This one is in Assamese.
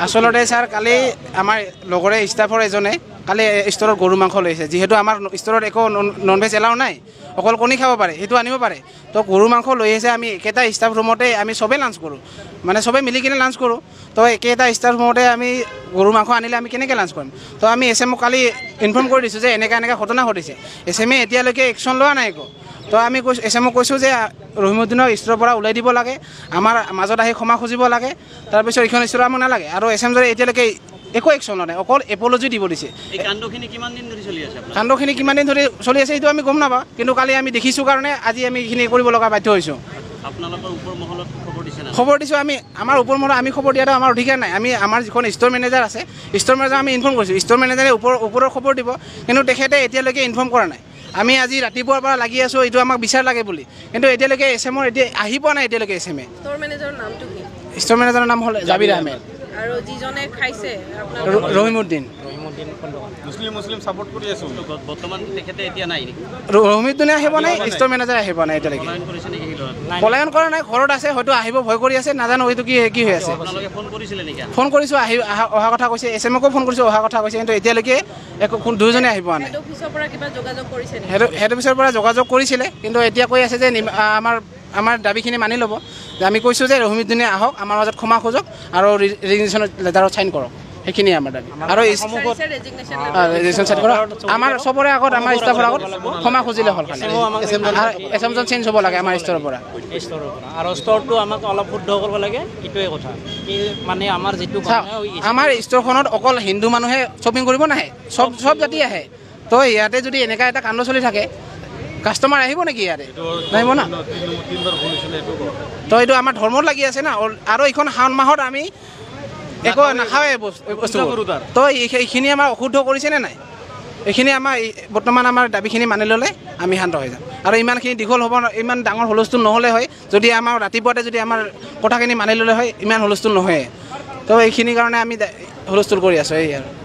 আসলতে স্যাৰ কালি আমাৰ লগৰে স্টাফৰ এজনে কালি ষ্টৰত গৰু মাংস লৈছে যেহেতু আমাৰ ষ্টৰত একো নন ভেজ এলাও নাই অকল কণী খাব পাৰে সেইটো আনিব পাৰে তো গৰু মাংস লৈ আহিছে আমি একেটা ষ্টাফ ৰুমতে আমি সবে লাঞ্চ কৰোঁ মানে সবে মিলি কিনে লাঞ্চ কৰোঁ তো একেটা ষ্টাফ ৰুমতে আমি গৰু মাংস আনিলে আমি কেনেকৈ লাঞ্চ কৰিম তো আমি এছএমক কালি ইনফৰ্ম কৰি দিছোঁ যে এনেকুৱা ঘটনা ঘটিছে এছএমে এতিয়ালৈকে একশ্যন লোৱা নাই একো তো আমি এছএমক কৈছোঁ যে ৰহিমউদ্দিনক ষ্টৰৰ পৰা ওলাই দিব লাগে আমাৰ মাজত আহি ক্ষমা খুজিব লাগে তাৰপিছত এইখন ষ্টৰ আমাক নালাগে আৰু এছএমজনে এতিয়ালৈকে একো একশ্যন লোৱা নাই অকল এপলজি দিব দিছে কাণ্ডখিনি কিমান দিন ধৰি চলি আছে কাণ্ডখিনি কিমান দিন ধৰি চলি আছে এইটো আমি গম নাপাওঁ কিন্তু কালি আমি দেখিছোঁ কাৰণে আজি আমি এইখিনি কৰিব লগা বাধ্য হৈছোঁ আপোনালোকৰ ওপৰ মহলত খবৰ দিছে না খবৰ দিছোঁ আমাৰ ওপৰ মহলত আমি খবৰ দিয়াটো আমাৰ অধিকাৰ নাই আমাৰ যিখন ষ্ট'ৰ মেনেজাৰ আছে ষ্ট'ৰ মেনেজাৰ আমি ইনফৰ্ম কৰিছোঁ ষ্ট'ৰ মেনেজাৰে ওপৰৰ খবৰ দিব কিন্তু তেখেতে এতিয়ালৈকে ইনফৰ্ম কৰা নাই আমি আজি ৰাতিপুৱাৰ পৰা লাগি আছোঁ এইটো আমাক বিচাৰ লাগে বুলি কিন্তু এতিয়ালৈকে এছএমৰ এতিয়া আহি পোৱা নাই এতিয়ালৈকে এছএমে ষ্ট'ৰ মেনেজাৰৰ নামটো কি ষ্ট'ৰ মেনেজাৰৰ নাম হ'ল জাবিৰ আহমেদ আৰু যিজনে খাইছে ৰহিমউদ্দিন মুছলিম সাপোৰ্ট কৰি আছো বৰ্তমান তেখেতে এতিয়া নাই নেকি ৰহিমউদ্দিনে আহিব নাই ষ্ট'ৰ মেনেজাৰ আহিব নাই এতিয়ালৈকে পলায়ন কৰা নাই ঘৰত আছে হয়তো আহিব ভয় কৰি আছে নাজানো এইটো কি হৈ আছে আপোনালোকে ফোন কৰিছিলে নেকি ফোন কৰিছোঁ অহা কথা কৈছে এছএমকো ফোন কৰিছোঁ অহা কথা কৈছে কিন্তু এতিয়ালৈকে একো দুয়োজনে আহি পোৱা নাই হেড অফিচৰ পৰা কিবা যোগাযোগ কৰিছে নেকি হেড অফিচৰ পৰা যোগাযোগ কৰিছিলে কিন্তু এতিয়া কৈ আছে যে আমাৰ দাবীখিনি মানি ল'ব যে আমি কৈছোঁ যে ৰহিমউদ্দিনে আহক আমাৰ মাজত ক্ষমা খোজক আৰু ৰেজিগনেশ্যন লেটাৰত চাইন কৰক সেইখিনিয়ে আমাৰ দাবী আৰু ৰেজিগনেশ্যন চাইন কৰক আমাৰ চবৰে আগত আমাৰ ষ্টাফৰ আগত ক্ষমা খুজিলে হ'ল খালি এছএমজন চেঞ্জ হ'ব লাগে আমাৰ ষ্টৰৰ পৰা আৰু ষ্টৰটো আমাক অলপ শুদ্ধ কৰিব লাগে এইটোৱে কথা মানে আমাৰ যিটো আমাৰ ষ্টৰখনত অকল হিন্দু মানুহে শ্বপিং কৰিব নাহে চব জাতি আহে তো ইয়াতে যদি এনেকুৱা এটা কাণ্ড চলি থাকে কাষ্টমাৰ আহিব নেকি ইয়াতে নাহিব না তো এইটো আমাৰ ধৰ্মত লাগি আছে না আৰু এইখন শাওণ মাহত আমি একো নাখাওঁৱে বস্তু তো এইখিনি আমাৰ অশুদ্ধ কৰিছেনে নাই এইখিনি আমাৰ বৰ্তমান আমাৰ দাবীখিনি মানি ল'লে আমি শান্ত হৈ যাম আৰু ইমানখিনি দীঘল হ'ব ইমান ডাঙৰ হুলস্থুল নহ'লে হয় যদি আমাৰ ৰাতিপুৱাতে যদি আমাৰ কথাখিনি মানি ল'লে হয় ইমান হুলস্থুল নহয় তো এইখিনিৰ কাৰণে আমি হুলস্থুল কৰি আছোঁ এই আৰু